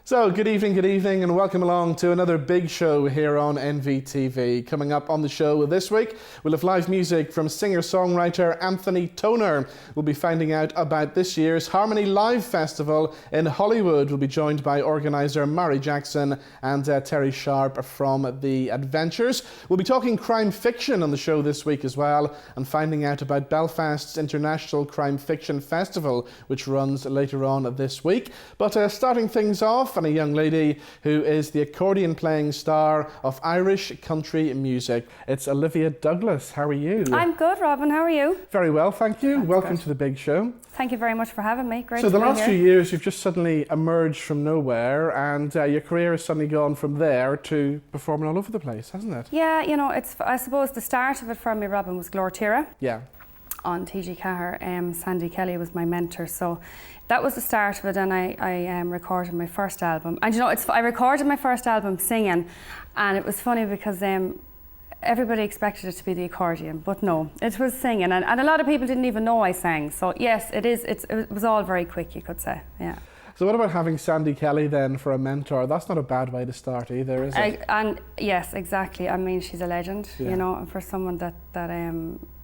So, good evening, and welcome along to another big show here on NVTV. Coming up on the show this week, we'll have live music from singer-songwriter Anthony Toner. We'll be finding out about this year's Harmony Live Festival in Hollywood. We'll be joined by organiser Mary Jackson and Terry Sharpe from The Adventures. We'll be talking crime fiction on the show this week as well, and finding out about Belfast's International Crime Fiction Festival, which runs later on this week. But starting things off, and a young lady who is the accordion-playing star of Irish country music. It's Olivia Douglas. How are you? I'm good, Robin. How are you? Very well, thank you. That's Welcome good. to the big show. Thank you very much for having me. Great So to the be last here. few years, you've just suddenly emerged from nowhere, and your career has suddenly gone from there to performing all over the place, hasn't it? Yeah, you know, I suppose the start of it for me, Robin, was Glortira Yeah. on TG Cahir. Sandy Kelly was my mentor, so that was the start of it, and I recorded my first album. And you know, I recorded my first album singing, and it was funny because everybody expected it to be the accordion, but no, it was singing, and a lot of people didn't even know I sang. So yes, it was all very quick, you could say, yeah. So what about having Sandy Kelly then for a mentor? That's not a bad way to start either, is it? And yes, exactly. I mean, she's a legend, Yeah. you know, and for someone that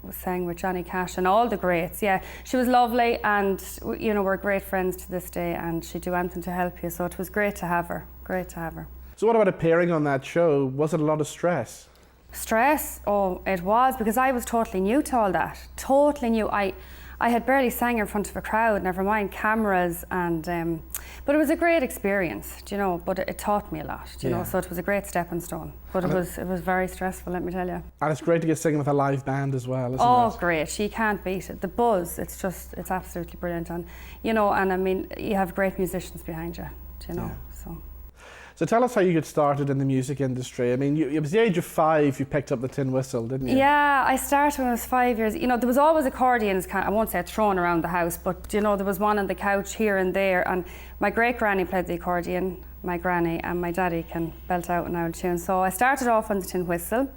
was sang with Johnny Cash and all the greats. Yeah, she was lovely, and you know, we're great friends to this day, and she'd do anything to help you. So it was great to have her. Great to have her. So what about appearing on that show? Was it a lot of stress? Stress? Oh, it was, because I was totally new to all that. Totally new. I had barely sang in front of a crowd, never mind cameras, and but it was a great experience, do you know, but it taught me a lot, do you know, so it was a great stepping stone. But it was very stressful, let me tell you. And it's great to get singing with a live band as well, isn't it? Oh, great, you can't beat it. The buzz, it's absolutely brilliant. And, you know, and I mean, you have great musicians behind you, do you know, so. So tell us how you got started in the music industry. I mean, it was the age of 5 you picked up the tin whistle, didn't you? Yeah, I started when I was 5 years. You know, there was always accordions, I won't say thrown around the house, but you know, there was one on the couch here and there, and my great granny played the accordion, my granny, and my daddy can belt out an old tune. So I started off on the tin whistle,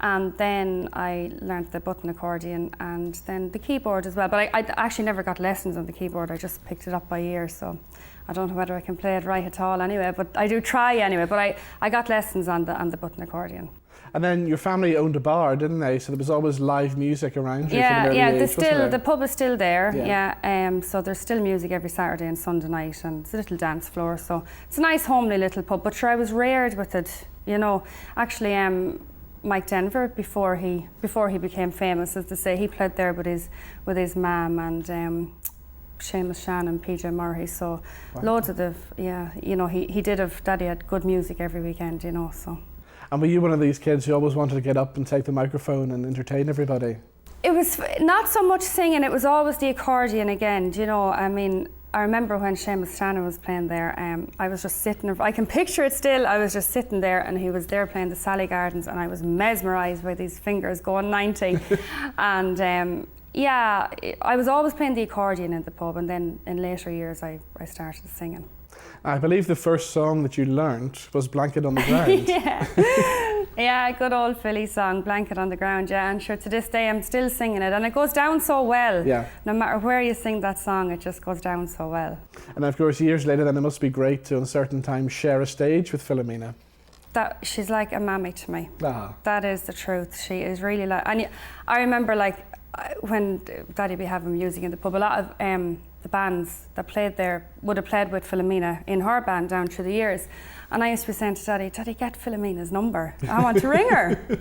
and then I learned the button accordion and then the keyboard as well. But I actually never got lessons on the keyboard, I just picked it up by ear, so I don't know whether I can play it right at all anyway, but I do try anyway. But I got lessons on the button accordion. And then your family owned a bar, didn't they? So there was always live music around you from an early age, wasn't there? The pub is still there, yeah. So there's still music every Saturday and Sunday night, and it's a little dance floor, so it's a nice homely little pub. But sure, I was reared with it, you know. Actually, Mike Denver, before he became famous, as to say, he played there with his mum and Seamus Shannon, PJ Murray, so loads of you know, he did have, Daddy had good music every weekend, you know, so. And were you one of these kids who always wanted to get up and take the microphone and entertain everybody? It was not so much singing, it was always the accordion again, do you know. I mean, I remember when Seamus Shannon was playing there, I was just sitting, I can picture it still, I was just sitting there and he was there playing the Sally Gardens, and I was mesmerised by these fingers going 90. And yeah, I was always playing the accordion in the pub, and then in later years I started singing. I believe the first song that you learned was Blanket on the Ground. Yeah, good old Philly song, Blanket on the Ground, yeah, and sure, to this day I'm still singing it, and it goes down so well. Yeah. No matter where you sing that song, it just goes down so well. And of course, years later then, it must be great to, on certain times, share a stage with Philomena. She's like a mammy to me. Ah. That is the truth. She is really like, and I remember like when Daddy would be having music in the pub, a lot of the bands that played there would have played with Philomena in her band down through the years. And I used to be saying to Daddy, get Philomena's number. I want to ring her.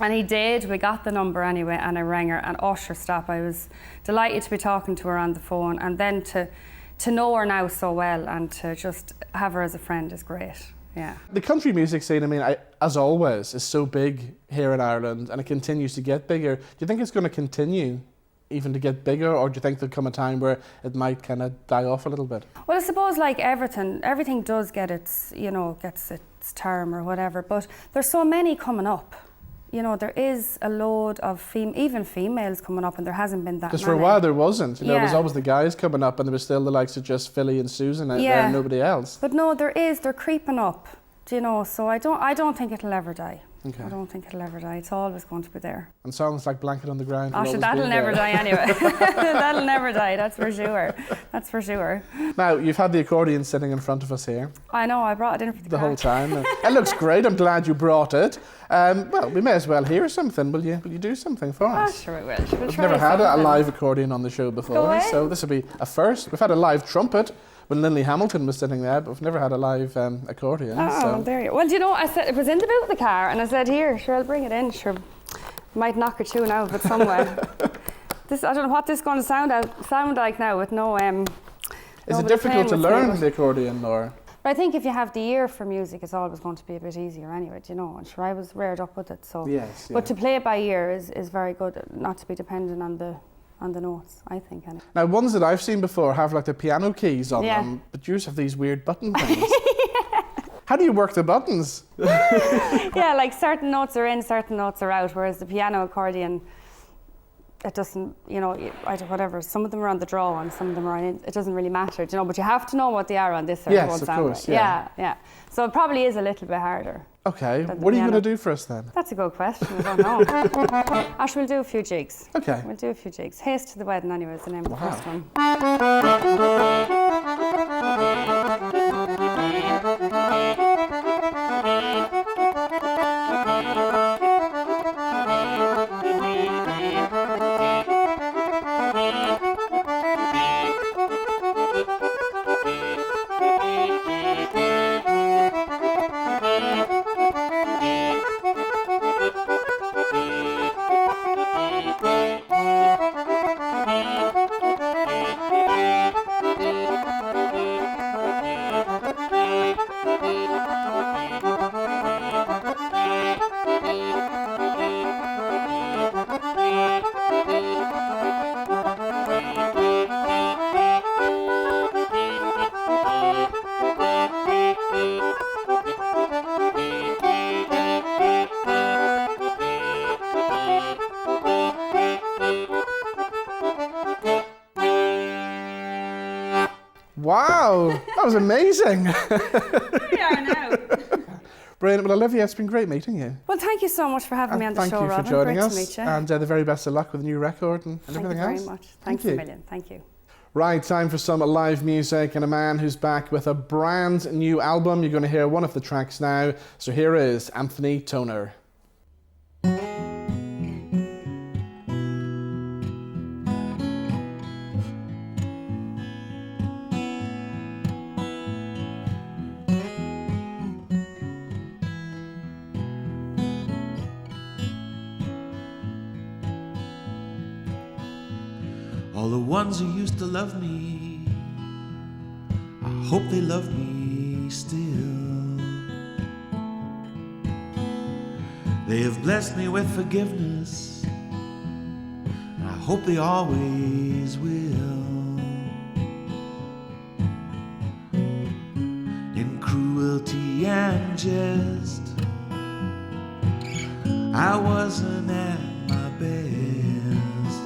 And he did. We got the number anyway, and I rang her, and sure, stop. I was delighted to be talking to her on the phone, and then to know her now so well and to just have her as a friend is great. Yeah. The country music scene, I mean, as always, is so big here in Ireland, and it continues to get bigger. Do you think it's going to continue even to get bigger, or do you think there'll come a time where it might kind of die off a little bit? Well, I suppose like everything does get its, you know, gets its term or whatever, but there's so many coming up. You know, there is a load of even females coming up, and there hasn't been that many. Because for a while there wasn't. You know, there was always the guys coming up, and there was still the likes of just Philly and Susan out there and nobody else. But no, they're creeping up, do you know, so I don't think it'll ever die. Okay. I don't think it'll ever die. It's always going to be there. And songs like Blanket on the Ground will Oh, sure, always be that'll never there. die anyway. That'll never die, that's for sure. That's for sure. Now, you've had the accordion sitting in front of us here I know, I brought it in for the the car. whole time. It looks great. I'm glad you brought it. Well, we may as well hear something. Will you do something for Oh, us? sure we will. We'll We've try never had a something. live accordion on the show before, away. so this will be a first. We've had a live trumpet when Lindley Hamilton was sitting there, but we've never had a live accordion. Oh, so. there you go. Well, do you know, I said it was in the boot of the car, and I said, here, sure, I'll bring it in. Sure, might knock a tune out of it somewhere. I don't know what this is going to sound like now with no. Is it difficult to learn the accordion, or? But I think if you have the ear for music, it's always going to be a bit easier anyway, do you know? And sure, I was reared up with it, so. Yes. But to play it by ear is very good, not to be dependent on the notes, I think. Anyway. Now, ones that I've seen before have like the piano keys on Yeah. them, but yours have these weird button things. How do you work the buttons? Yeah, like certain notes are in, certain notes are out, whereas the piano accordion, it doesn't, you know, whatever. Some of them are on the draw and some of them are on, it doesn't really matter, do you know, but you have to know what they are on this or it Yes, won't of sound course, right. yeah. Yeah. So it probably is a little bit harder. Okay, Than the what are you piano. going to do for us then? That's a good question, I don't know. Ash, we'll do a few jigs. Okay. We'll do a few jigs. Haste to the Wedding anyway is the name of the Wow. first one. Wow, that was amazing. We are now. Brilliant. Well, Olivia, it's been great meeting you. Well, thank you so much for having me on the Thank show, you for Robin. joining Great us. to meet you. And the very best of luck with the new record and Thank everything you very else. much. Thank Thanks a you. million. Thank you. Right, time for some live music and a man who's back with a brand new album. You're going to hear one of the tracks now. So here is Anthony Toner. All the ones who used to love me, I hope they love me still. They have blessed me with forgiveness, and I hope they always will. In cruelty and jest, I wasn't at my best.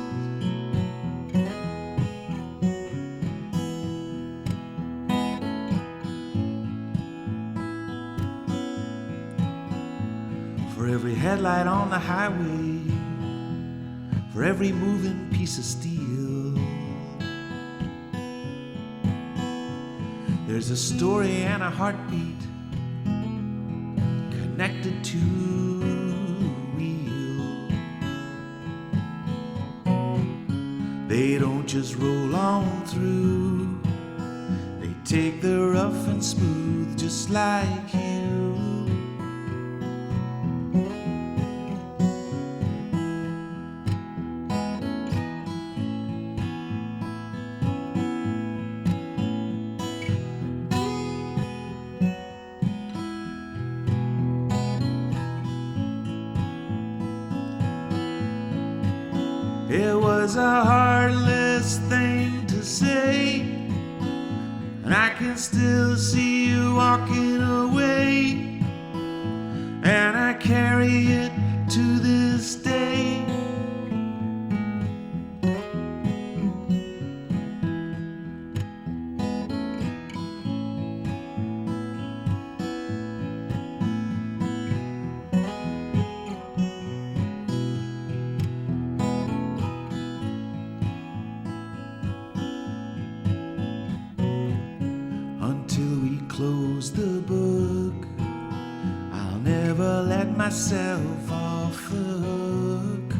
For every headlight on the highway, for every moving piece of steel, there's a story and a heartbeat connected to a wheel. They don't just roll on through, they take the rough and smooth just like you. It was a heartless thing to say, and I can still see you walking away, and I carry it to this day. till we close the book. I'll never let myself off the hook.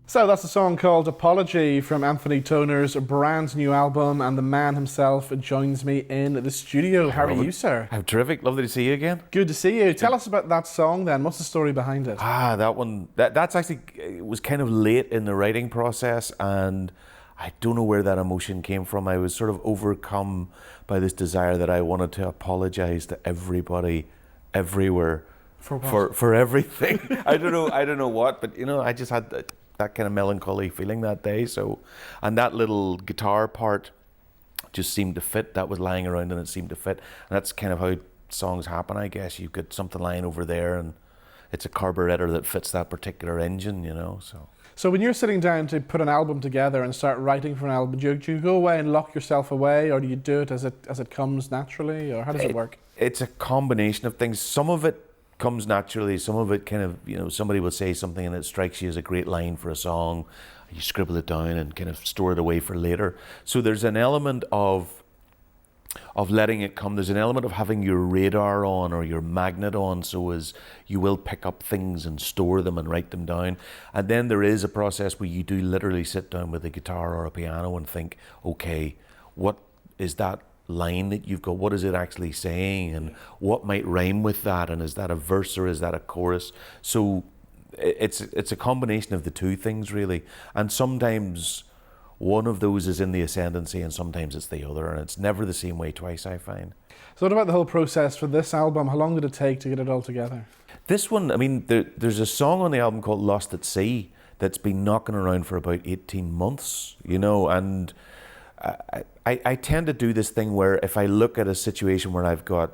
So that's a song called Apology from Anthony Toner's brand new album, and the man himself joins me in the studio. How are you, sir? I'm terrific. Lovely to see you again. Good to see you. Tell us about that song then. What's the story behind it? That one, that's actually, it was kind of late in the writing process, and I don't know where that emotion came from. I was sort of overcome by this desire that I wanted to apologise to everybody, everywhere. For what? For everything. I don't know what, but I just had that kind of melancholy feeling that day. So, and that little guitar part just seemed to fit. That was lying around and it seemed to fit. And that's kind of how songs happen, I guess. You've got something lying over there and it's a carburetor that fits that particular engine, So when you're sitting down to put an album together and start writing for an album, do you go away and lock yourself away, or do you do it as it comes naturally, or how does it work? It's a combination of things. Some of it comes naturally, some of it kind of, somebody will say something and it strikes you as a great line for a song. You scribble it down and kind of store it away for later. So there's an element of letting it come. There's an element of having your radar on or your magnet on, so as you will pick up things and store them and write them down. And then there is a process where you do literally sit down with a guitar or a piano and think, okay, what is that line that you've got? What is it actually saying, and what might rhyme with that, and is that a verse or is that a chorus? So it's a combination of the two things, really. And sometimes one of those is in the ascendancy and sometimes it's the other, and it's never the same way twice, I find. So what about the whole process for this album? How long did it take to get it all together? This one, I mean, there's a song on the album called Lost at Sea that's been knocking around for about 18 months, and I tend to do this thing where if I look at a situation where I've got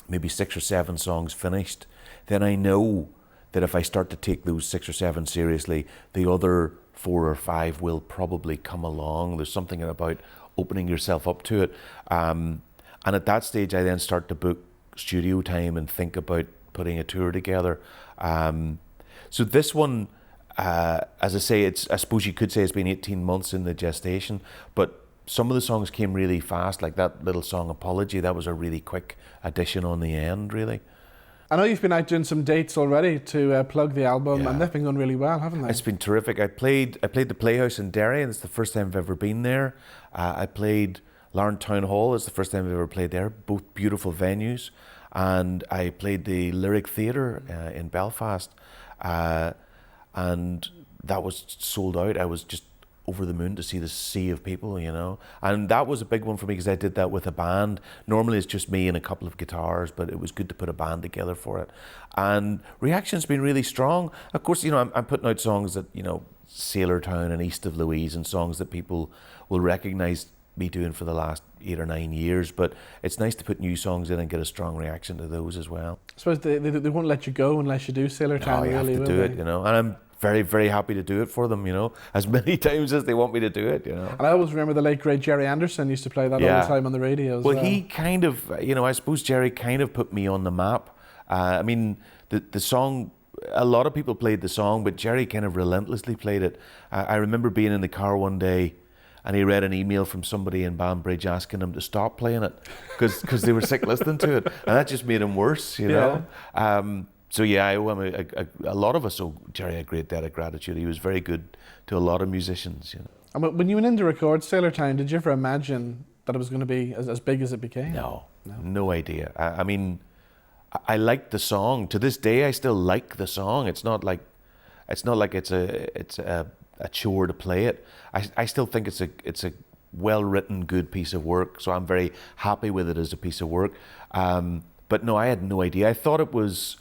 maybe 6 or 7 songs finished, then I know that if I start to take those 6 or 7 seriously, the other 4 or 5 will probably come along. There's something about opening yourself up to it. And at that stage, I then start to book studio time and think about putting a tour together. So this one, as I say, I suppose you could say it's been 18 months in the gestation, but some of the songs came really fast, like that little song Apology. That was a really quick addition on the end, really. I know you've been out doing some dates already to plug the album, and they've been going really well, haven't they? It's been terrific. I played the Playhouse in Derry, and it's the first time I've ever been there. I played Larne Town Hall. It's the first time I've ever played there. Both beautiful venues. And I played the Lyric Theatre in Belfast, and that was sold out. I was just over the moon to see the sea of people, and that was a big one for me because I did that with a band. Normally it's just me and a couple of guitars, but it was good to put a band together for it, and reaction's been really strong. Of course, I'm putting out songs that, Sailor Town and East of Louise, and songs that people will recognise me doing for the last 8 or 9 years, but it's nice to put new songs in and get a strong reaction to those as well. I suppose they won't let you go unless you do Sailor Town, you really, have to do it, and I'm very, very happy to do it for them, as many times as they want me to do it, And I always remember the late, great Jerry Anderson used to play that all the time on the radio as well. Well, he kind of, I suppose Jerry kind of put me on the map. I mean, the song, a lot of people played the song, but Jerry kind of relentlessly played it. I remember being in the car one day and he read an email from somebody in Banbridge asking him to stop playing it because they were sick listening to it. And that just made him worse, So yeah, I owe him a lot of us owe Jerry a great debt of gratitude. He was very good to a lot of musicians. And when you went in to record Sailor Town, did you ever imagine that it was going to be as big as it became? No idea. I mean, I liked the song. To this day, I still like the song. It's not like it's a chore to play it. I still think it's a well-written, good piece of work. So I'm very happy with it as a piece of work. But no, I had no idea. I thought it was.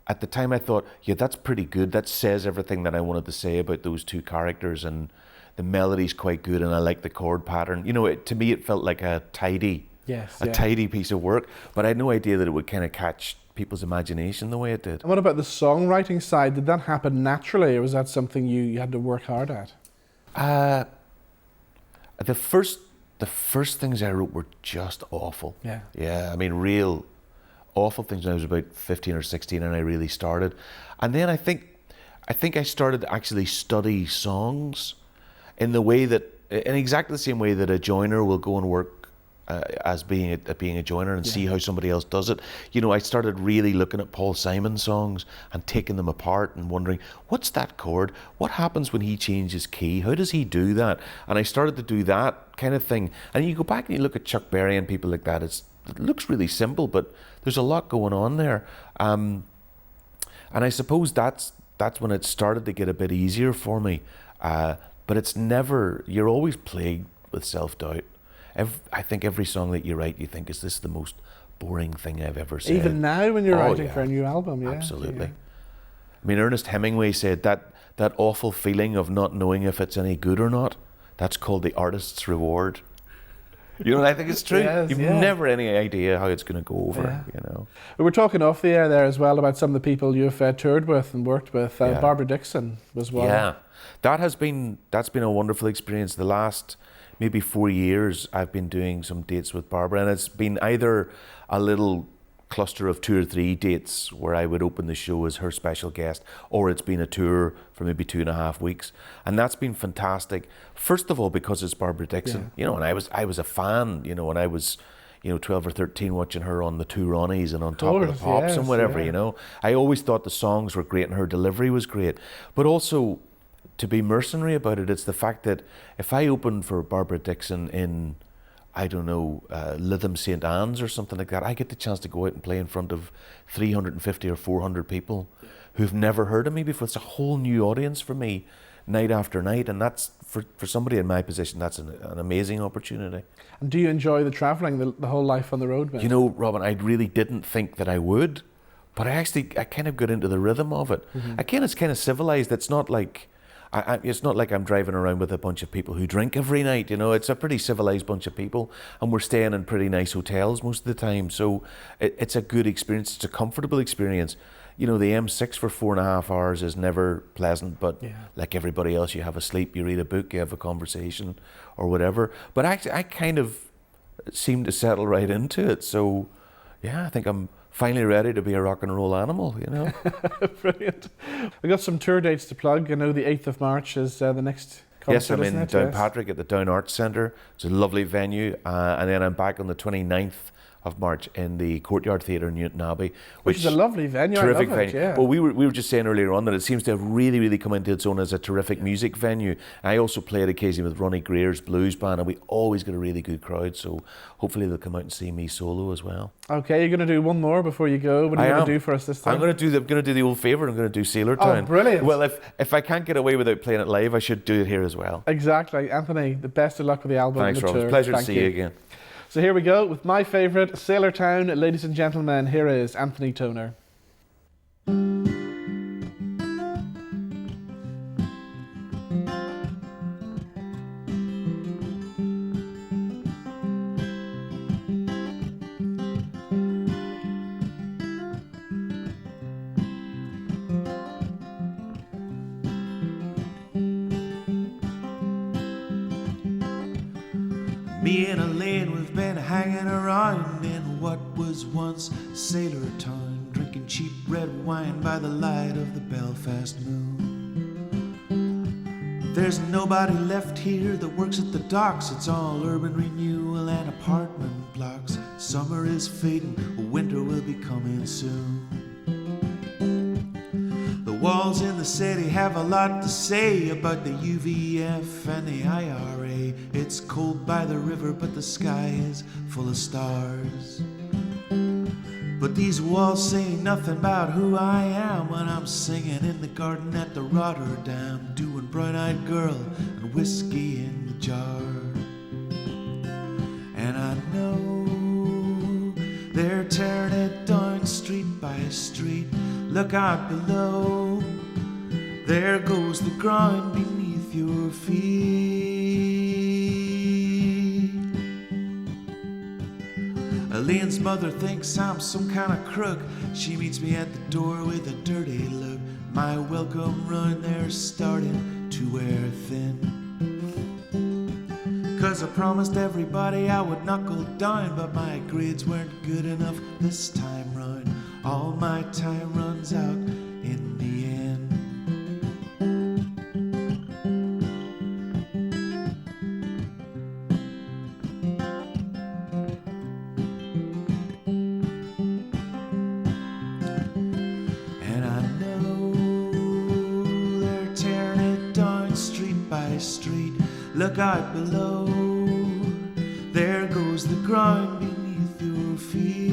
At the time I thought, yeah, that's pretty good. That says everything that I wanted to say about those two characters, and the melody's quite good, and I like the chord pattern. To me it felt like a tidy Yes, a yeah. tidy piece of work, but I had no idea that it would kind of catch people's imagination the way it did. And what about the songwriting side? Did that happen naturally, or was that something you had to work hard at? The first things I wrote were just awful. Yeah. Yeah, I mean, real awful things when I was about 15 or 16 and I really started. And then I think I started to actually study songs in exactly the same way that a joiner will go and work as being a joiner and see how somebody else does it. You know, I started really looking at Paul Simon songs and taking them apart and wondering, what's that chord? What happens when he changes key? How does he do that? And I started to do that kind of thing. And you go back and you look at Chuck Berry and people like that, it looks really simple, but there's a lot going on there. And I suppose that's when it started to get a bit easier for me. But it's never, you're always plagued with self-doubt. I think every song that you write, you think, is this the most boring thing I've ever said? Even now when you're writing for a new album, yeah. Absolutely. Yeah. I mean, Ernest Hemingway said that awful feeling of not knowing if it's any good or not, that's called the artist's reward. You know, and I think it's true. Yes, You've yeah. never any idea how it's going to go over, you know. We were talking off the air there as well about some of the people you've toured with and worked with. Yeah. Barbara Dixon was one. Yeah, that's been a wonderful experience. The last maybe 4 years I've been doing some dates with Barbara, and it's been either a little cluster of 2 or 3 dates where I would open the show as her special guest, or it's been a tour for maybe 2.5 weeks, and that's been fantastic. First of all, because it's Barbara Dixon, you know, and I was a fan, you know, when I was, you know, 12 or 13 watching her on the Two Ronnies and on Top of the Pops and whatever, you know. I always thought the songs were great and her delivery was great, but also, to be mercenary about it, it's the fact that if I opened for Barbara Dixon in, I don't know, Lytham St. Anne's or something like that, I get the chance to go out and play in front of 350 or 400 people who've never heard of me before. It's a whole new audience for me, night after night, and that's, for somebody in my position, that's an amazing opportunity. And do you enjoy the travelling, the whole life on the road, man? You know, Robin, I really didn't think that I would, but I kind of got into the rhythm of it. Again, it's kind of civilized. It's not like, it's not like I'm driving around with a bunch of people who drink every night, you know. It's a pretty civilized bunch of people, and we're staying in pretty nice hotels most of the time. So it's a good experience. It's a comfortable experience. You know, the M6 for 4.5 hours is never pleasant, but like everybody else, you have a sleep, you read a book, you have a conversation or whatever. But I kind of seem to settle right into it. So yeah, I think I'm finally ready to be a rock and roll animal, you know. Brilliant. We got some tour dates to plug. I know the 8th of March is the next concert. Yes, I'm in isn't it? Downpatrick at the Down Arts Centre. It's a lovely venue. And then I'm back on the 29th of March in the Courtyard Theatre in Newton Abbey, which is a lovely venue. Terrific I love venue. It, yeah. Well, we were just saying earlier on that it seems to have really, really come into its own as a terrific music venue. I also play it occasionally with Ronnie Greer's blues band, and we always get a really good crowd. So hopefully they'll come out and see me solo as well. Okay, you're going to do one more before you go. What are you going to do for us this time? I'm going to do the old favourite. I'm going to do Sailor Town. Oh, brilliant! Well, if I can't get away without playing it live, I should do it here as well. Exactly, Anthony. The best of luck with the album. Thanks, and the Rob. tour. Pleasure Thank to see you again. So here we go with my favourite, Sailor Town. Ladies and gentlemen, here is Anthony Toner. Me and Elaine, we've been hanging around in what was once Sailor Town, drinking cheap red wine by the light of the Belfast moon. There's nobody left here that works at the docks. It's all urban renewal and apartment blocks. Summer is fading, winter will be coming soon. The walls in the city have a lot to say about the UVF and the IRA. It's cold by the river, but the sky is full of stars. But these walls say nothing about who I am when I'm singing in the garden at the Rotterdam, doing Brown-Eyed Girl and whiskey in the jar. And I know they're tearing it down street by street. Look out below, there goes the ground beneath your feet. Lane's mother thinks I'm some kind of crook. She meets me at the door with a dirty look. My welcome run, they're starting to wear thin. 'Cause I promised everybody I would knuckle down, but my grades weren't good enough this time round. All my time runs out in the end. And I know they're tearing it down street by street. Look out below, there goes the ground beneath your feet.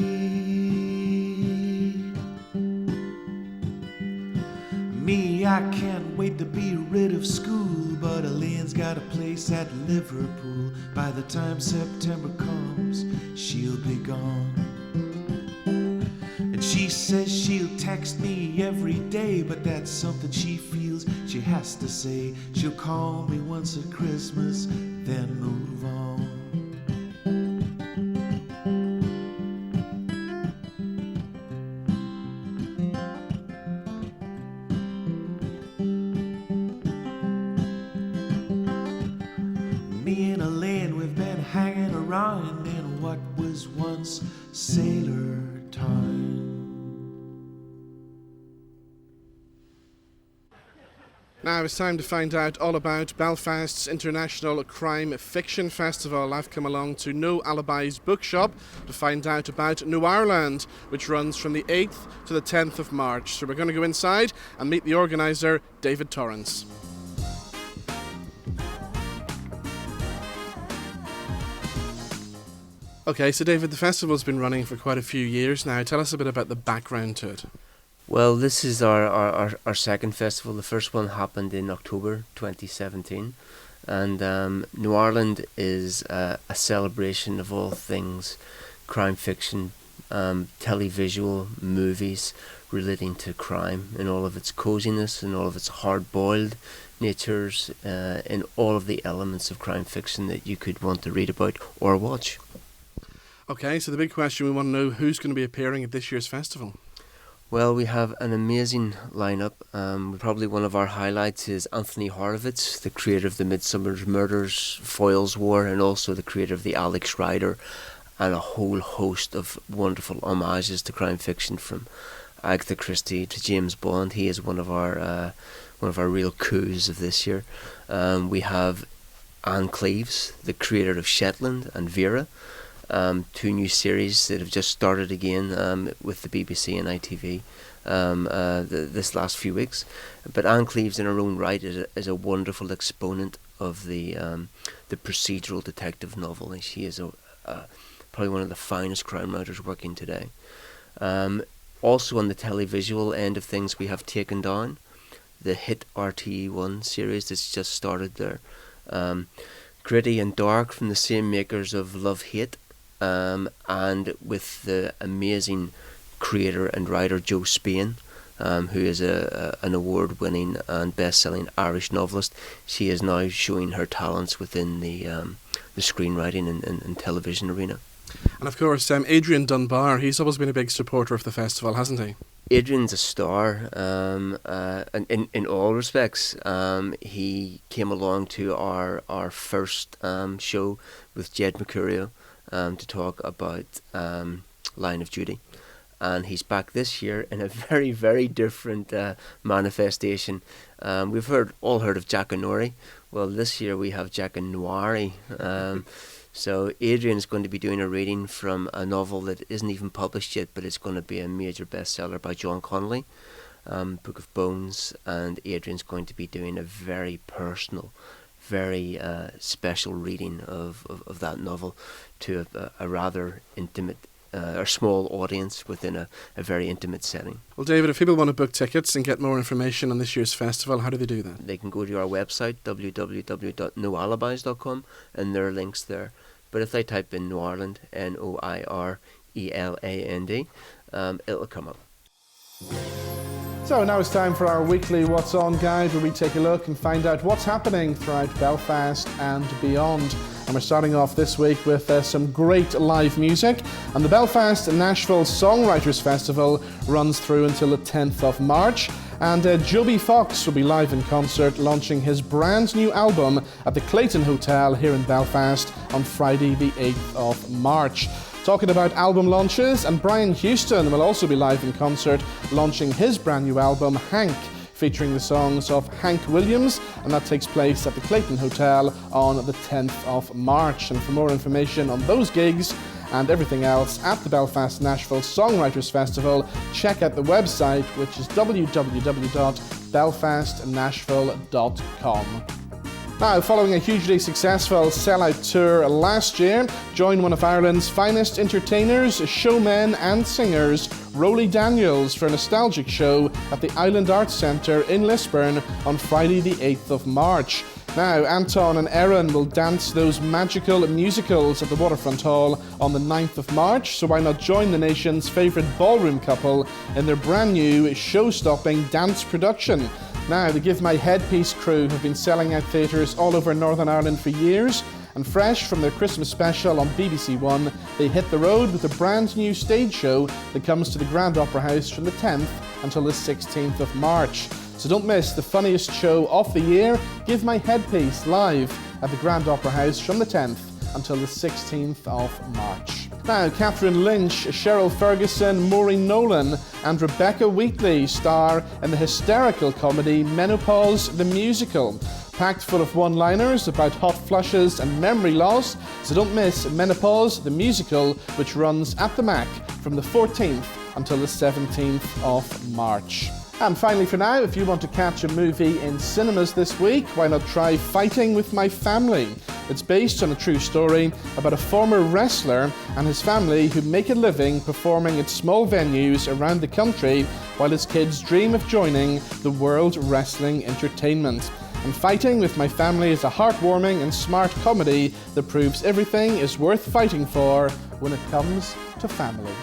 Me, I can't wait to be rid of school, but Elaine's got a place at Liverpool. By the time September comes, she'll be gone. And she says she'll text me every day, but that's something she feels she has to say. She'll call me once at Christmas, then move on. Me and Elaine, we've been hanging around in what was once Sailor Town. Now it's time to find out all about Belfast's International Crime Fiction Festival. I've come along to No Alibis bookshop to find out about Noireland, which runs from the 8th to the 10th of March. So we're going to go inside and meet the organiser, David Torrans. Okay, so David, the festival's been running for quite a few years now. Tell us a bit about the background to it. Well, this is our second festival. The first one happened in October 2017. And Noireland is a celebration of all things crime fiction, televisual movies relating to crime in all of its coziness and all of its hard-boiled natures, in all of the elements of crime fiction that you could want to read about or watch. Okay, so the big question, we want to know who's going to be appearing at this year's festival. Well, we have an amazing lineup. Probably one of our highlights is Anthony Horowitz, the creator of the Midsummer's Murders, Foyle's War, and also the creator of the Alex Rider, and a whole host of wonderful homages to crime fiction, from Agatha Christie to James Bond. He is one of our real coups of this year. We have Anne Cleves, the creator of Shetland and Vera. Two new series that have just started again with the BBC and ITV this last few weeks. But Anne Cleves, in her own right, is a wonderful exponent of the procedural detective novel. And she is probably one of the finest crime writers working today. Also on the televisual end of things, we have Taken Down, the hit RTE1 series that's just started there. Gritty and dark, from the same makers of Love Hate. And with the amazing creator and writer Joe Spain, who is an award-winning and best-selling Irish novelist. She is now showing her talents within the screenwriting and television arena. And of course, Adrian Dunbar, he's always been a big supporter of the festival, hasn't he? Adrian's a star in all respects. He came along to our first show with Jed Mercurio to talk about Line of Duty. And he's back this year in a very, very different manifestation. We've all heard of Jack and Nori. Well, this year we have Jack and Noiry. So Adrian is going to be doing a reading from a novel that isn't even published yet, but it's going to be a major bestseller by John Connolly, Book of Bones. And Adrian's going to be doing a very personal, very special reading of that novel to a rather intimate or small audience within a very intimate setting. Well, David, if people want to book tickets and get more information on this year's festival, how do they do that? They can go to our website, www.noalibis.com, and there are links there. But if they type in Noireland, Noireland, it'll come up. So now it's time for our weekly What's On guide, where we take a look and find out what's happening throughout Belfast and beyond. and we're starting off this week with some great live music. And the Belfast Nashville Songwriters Festival runs through until the 10th of March. And Joby Fox will be live in concert launching his brand new album at the Clayton Hotel here in Belfast on Friday the 8th of March. Talking about album launches, and Brian Houston will also be live in concert launching his brand new album Hank, featuring the songs of Hank Williams, and that takes place at the Clayton Hotel on the 10th of March. And for more information on those gigs and everything else at the Belfast Nashville Songwriters Festival, check out the website, which is www.belfastnashville.com. Now, following a hugely successful sellout tour last year, join one of Ireland's finest entertainers, showmen and singers, Roly Daniels, for a nostalgic show at the Island Arts Centre in Lisburn on Friday the 8th of March. Now, Anton and Erin will dance those magical musicals at the Waterfront Hall on the 9th of March, so why not join the nation's favourite ballroom couple in their brand new show-stopping dance production. Now, the Give My Headpiece crew have been selling out theatres all over Northern Ireland for years, and fresh from their Christmas special on BBC One, they hit the road with a brand new stage show that comes to the Grand Opera House from the 10th until the 16th of March. So don't miss the funniest show of the year, Give My Headpiece, live at the Grand Opera House from the 10th until the 16th of March. Now, Catherine Lynch, Cheryl Ferguson, Maureen Nolan and Rebecca Wheatley star in the hysterical comedy Menopause the Musical. Packed full of one-liners about hot flushes and memory loss, so don't miss Menopause the Musical, which runs at the Mac from the 14th until the 17th of March. And finally for now, if you want to catch a movie in cinemas this week, why not try Fighting with My Family? It's based on a true story about a former wrestler and his family who make a living performing at small venues around the country while his kids dream of joining the World Wrestling Entertainment. And Fighting with My Family is a heartwarming and smart comedy that proves everything is worth fighting for when it comes to family.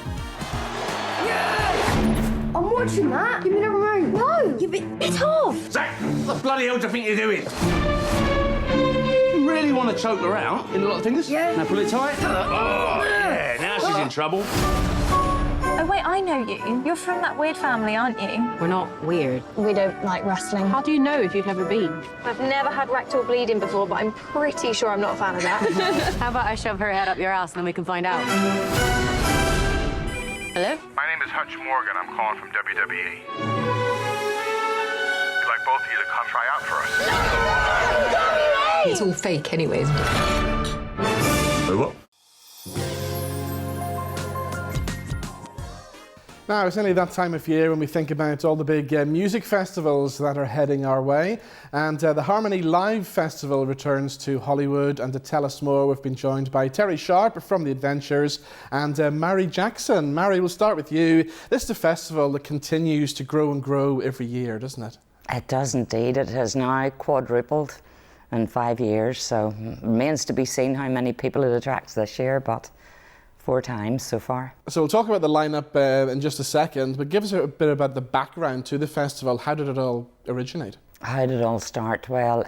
I'm watching that. Give me the remote. No, it's off. Zach, what the bloody hell do you think you're doing? You really want to choke her out in a lot of fingers? Yeah. Now pull it tight. Oh, yeah, now she's in trouble. Oh, wait, I know you. You're from that weird family, aren't you? We're not weird. We don't like wrestling. How do you know if you've never been? I've never had rectal bleeding before, but I'm pretty sure I'm not a fan of that. How about I shove her head up your ass and then we can find out? Hello? My name is Hutch Morgan. I'm calling from WWE. We'd like both of you to come try out for us. It's all fake anyway, isn't it? Wait, what? Now, it's only that time of year when we think about all the big music festivals that are heading our way. And the Harmony Live Festival returns to Hollywood. And to tell us more, we've been joined by Terry Sharpe from The Adventures and Mary Jackson. Mary, we'll start with you. This is a festival that continues to grow and grow every year, doesn't it? It does indeed. It has now quadrupled in 5 years. So it remains to be seen how many people it attracts this year, but 4 times so far. So we'll talk about the lineup in just a second, but give us a bit about the background to the festival. How did it all originate? How did it all start? Well,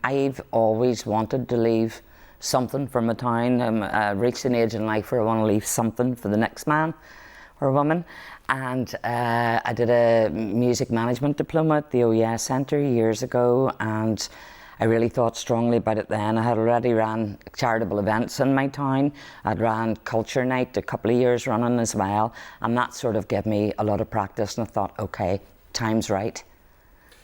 I've always wanted to leave something for my town. I reached an age in life where I want to leave something for the next man or woman. And I did a music management diploma at the OES Centre years ago, and I really thought strongly about it then. I had already ran charitable events in my town. I'd ran Culture Night a couple of years running as well, and that sort of gave me a lot of practice, and I thought, okay, time's right.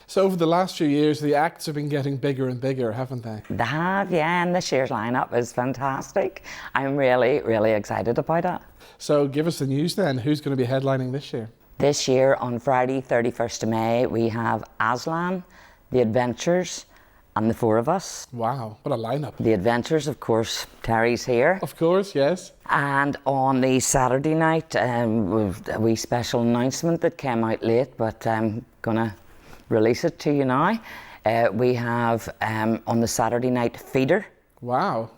So over the last few years, the acts have been getting bigger and bigger, haven't they? They have, yeah, and this year's lineup is fantastic. I'm really, really excited about it. So give us the news then. Who's going to be headlining this year? This year, on Friday, 31st of May, we have Aslan, The Adventures, and the 4 of us. Wow, what a lineup. The Adventures, of course, Terry's here. Of course, yes. And on the Saturday night, we've a wee special announcement that came out late, but I'm going to release it to you now. We have, on the Saturday night, Feeder. Wow.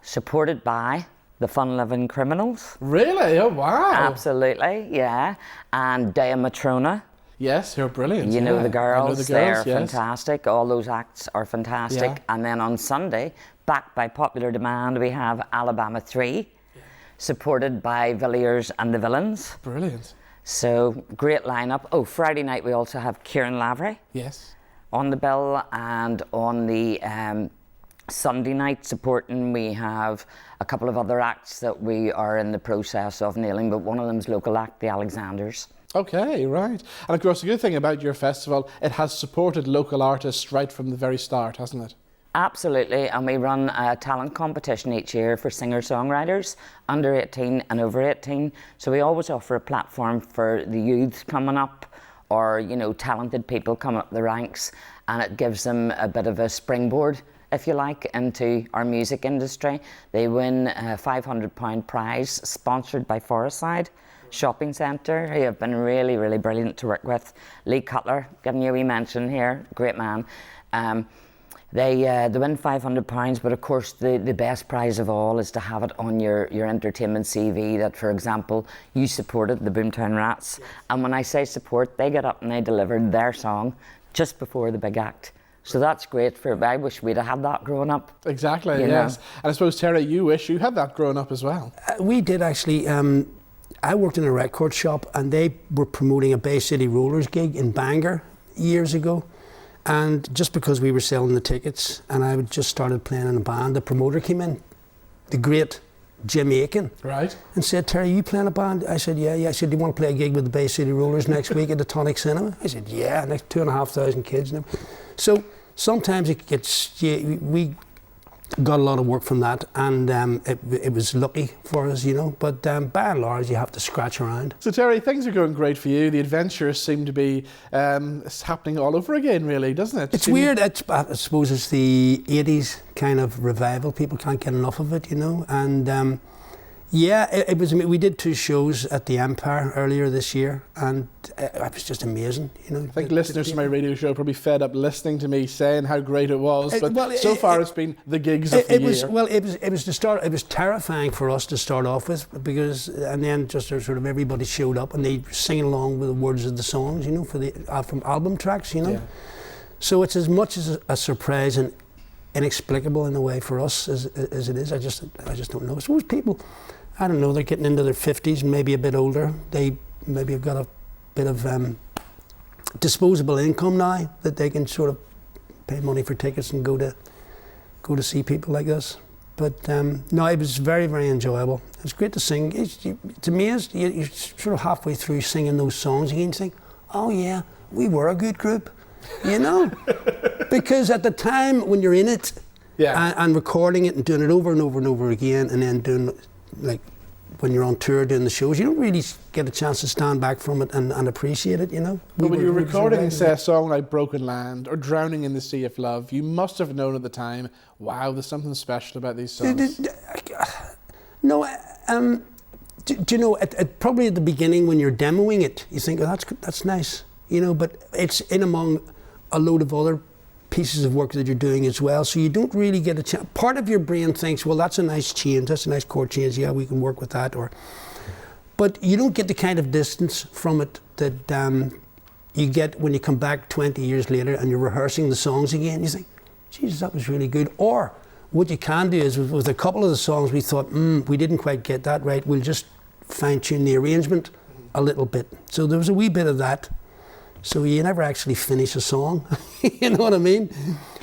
Supported by the Fun Loving Criminals. Really? Oh, wow. Absolutely, yeah. And Dea Matrona. Yes, you're brilliant. You know the girls, they're yes. fantastic. All those acts are fantastic. Yeah. And then on Sunday, backed by popular demand, we have Alabama 3, supported by Villiers and the Villains. Brilliant. So, great lineup. Oh, Friday night we also have Kieran Lavery. Yes. On the bill, and on the Sunday night supporting, we have a couple of other acts that we are in the process of nailing, but one of them's local act, the Alexanders. Okay, right. And of course, the good thing about your festival, it has supported local artists right from the very start, hasn't it? Absolutely, and we run a talent competition each year for singer-songwriters, under 18 and over 18. So we always offer a platform for the youth coming up, or, you know, talented people coming up the ranks, and it gives them a bit of a springboard, if you like, into our music industry. They win a £500 prize sponsored by Forestside Shopping Centre, who have been really, really brilliant to work with. Lee Cutler, giving you a wee mention here, great man. They win £500, but of course the best prize of all is to have it on your entertainment CV that, for example, you supported the Boomtown Rats. And when I say support, they get up and they delivered their song just before the big act. So that's great I wish we'd have had that growing up. Exactly, you yes. know. And I suppose, Terry, you wish you had that growing up as well. We did actually. I worked in a record shop and they were promoting a Bay City Rollers gig in Bangor years ago. And just because we were selling the tickets and I had just started playing in a band, the promoter came in, the great Jim Aiken, right, and said, "Terry, you playing a band?" I said, yeah. I said, "Do you want to play a gig with the Bay City Rollers next week at the Tonic Cinema?" I said, "Yeah," next 2,500 kids. So sometimes it gets, we got a lot of work from that, and it was lucky for us, you know, but by and large you have to scratch around. So Terry, things are going great for you. The adventures seem to be happening all over again, really, doesn't it? It's weird. I suppose it's the 80s kind of revival. People can't get enough of it, you know, and it was. We did 2 shows at the Empire earlier this year, and it was just amazing. You know, I think listeners to my radio show are probably fed up listening to me saying how great it was. But so far, it's been the gigs of the year. It was the start. It was terrifying for us to start off with and then just sort of everybody showed up and they sing along with the words of the songs. You know, from album tracks. You know, yeah. So it's as much as a surprise and inexplicable in a way for us as it is. I just don't know. I suppose people, I don't know, they're getting into their 50s and maybe a bit older. They maybe have got a bit of disposable income now that they can sort of pay money for tickets and go to see people like this. But no, it was very, very enjoyable. It was great to sing. To me, you're sort of halfway through singing those songs again, you think, oh yeah, we were a good group, you know? Because at the time when you're in it, and recording it and doing it over and over and over again, and then doing, like, when you're on tour doing the shows, you don't really get a chance to stand back from it and appreciate it, you know? But when you're recording, say, a song like Broken Land or Drowning in the Sea of Love, you must have known at the time, wow, there's something special about these songs. No, do you know, probably at the beginning when you're demoing it, you think, oh, that's nice, you know, but it's in among a load of other pieces of work that you're doing as well, so you don't really get a chance. Part of your brain thinks, well, that's a nice change, that's a nice chord change, yeah, we can work with that, but you don't get the kind of distance from it that you get when you come back 20 years later and you're rehearsing the songs again. You think, Jesus, that was really good. Or what you can do is with a couple of the songs we thought, we didn't quite get that right, we'll just fine-tune the arrangement a little bit. So there was a wee bit of that. So you never actually finish a song, you know what I mean?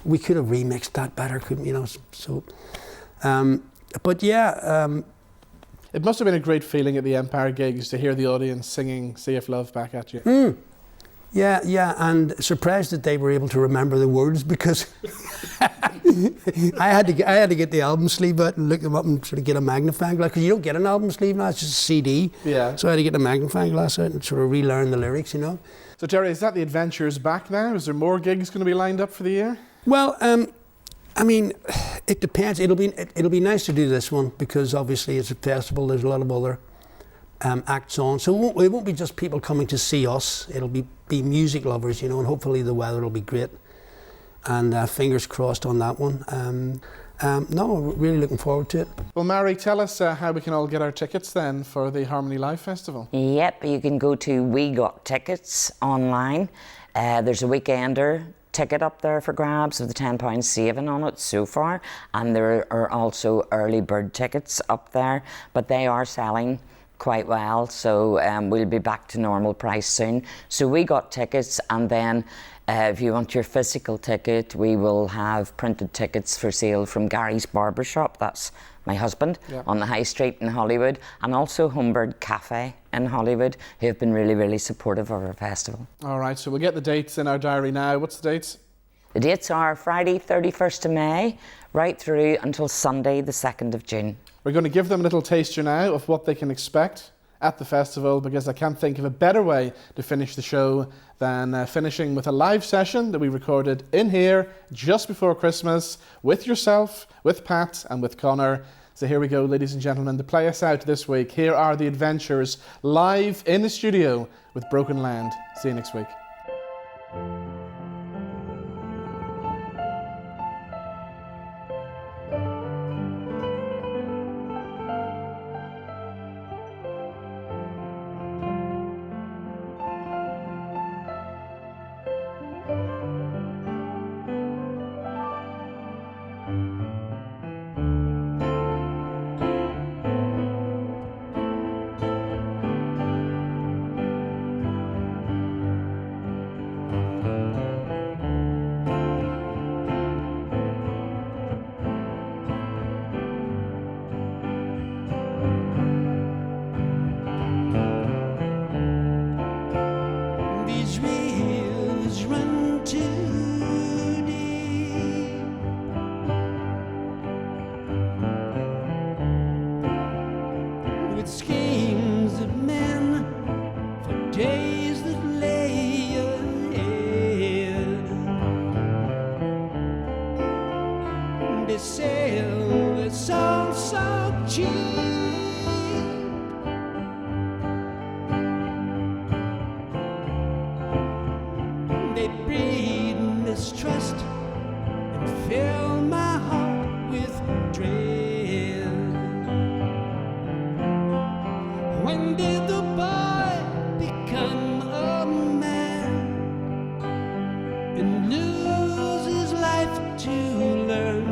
We could have remixed that better, couldn't you know? So, but yeah. It must have been a great feeling at the Empire gigs to hear the audience singing Sea of Love back at you. Yeah, and surprised that they were able to remember the words, because I had to get the album sleeve out and look them up and sort of get a magnifying glass, because you don't get an album sleeve now, it's just a CD. Yeah. So I had to get a magnifying glass out and sort of relearn the lyrics, you know. So Terry, is that the adventures back now? Is there more gigs going to be lined up for the year? Well, I mean, it depends. It'll be nice to do this one because obviously it's a festival. There's a lot of other acts on, so it won't be just people coming to see us. It'll be music lovers, you know, and hopefully the weather will be great. And fingers crossed on that one. No, we're really looking forward to it. Well, Mary, tell us how we can all get our tickets then for the Harmony Live Festival. Yep, you can go to We Got Tickets online. There's a weekender ticket up there for grabs with the £10 saving on it so far, and there are also early bird tickets up there, but they are selling quite well, so we'll be back to normal price soon. So We Got Tickets, and then if you want your physical ticket, we will have printed tickets for sale from Gary's Barbershop, that's my husband, on the High Street in Hollywood, and also Homebird Cafe in Hollywood, who have been really, really supportive of our festival. All right, so we'll get the dates in our diary now. What's the dates? The dates are Friday 31st of May, right through until Sunday the 2nd of June. We're going to give them a little taster now of what they can expect at the festival, because I can't think of a better way to finish the show than finishing with a live session that we recorded in here just before Christmas with yourself, with Pat and with Connor. So here we go, ladies and gentlemen, to play us out this week. Here are the adventures live in the studio with Broken Land. See you next week. They breed mistrust and fill my heart with dread. When did the boy become a man and lose his life to learn?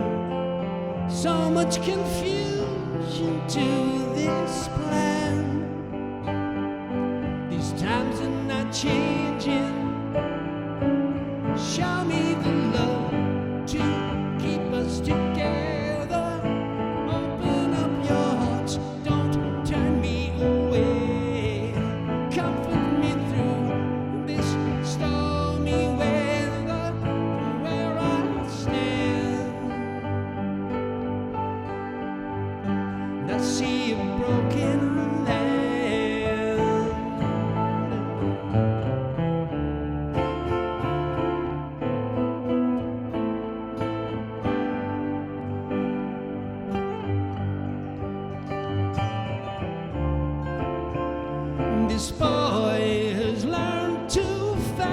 So much confusion to this plan. These times are not changing. Show me the love to keep us together. Open up your hearts, don't turn me away. Comfort me through this stormy weather, where I stand. And I see a broken land. This boy has learned to fail.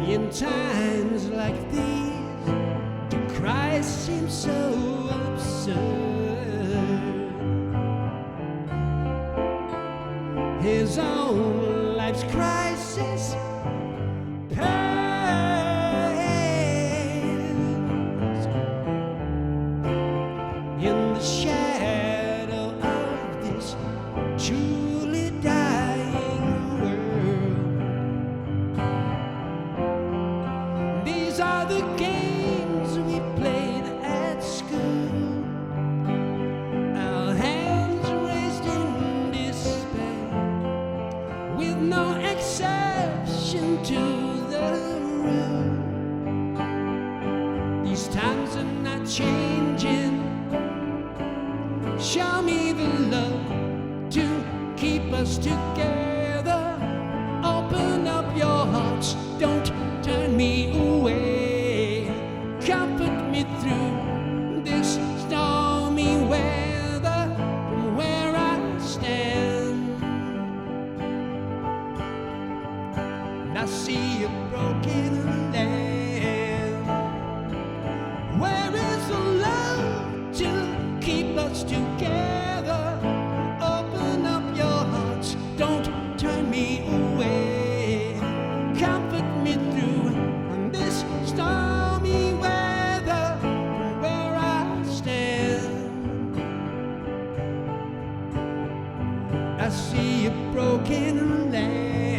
In times like these, to cry seems so absurd. His own life's crisis in the shadow of this truly dying world. These are the games we played at school, our hands raised in despair, with no exception to the rule. These times are not changing. Show me the love to keep us together. Open up your hearts, don't turn me away. Comfort me through this stormy weather, from where I stand. And I I see a broken lamb.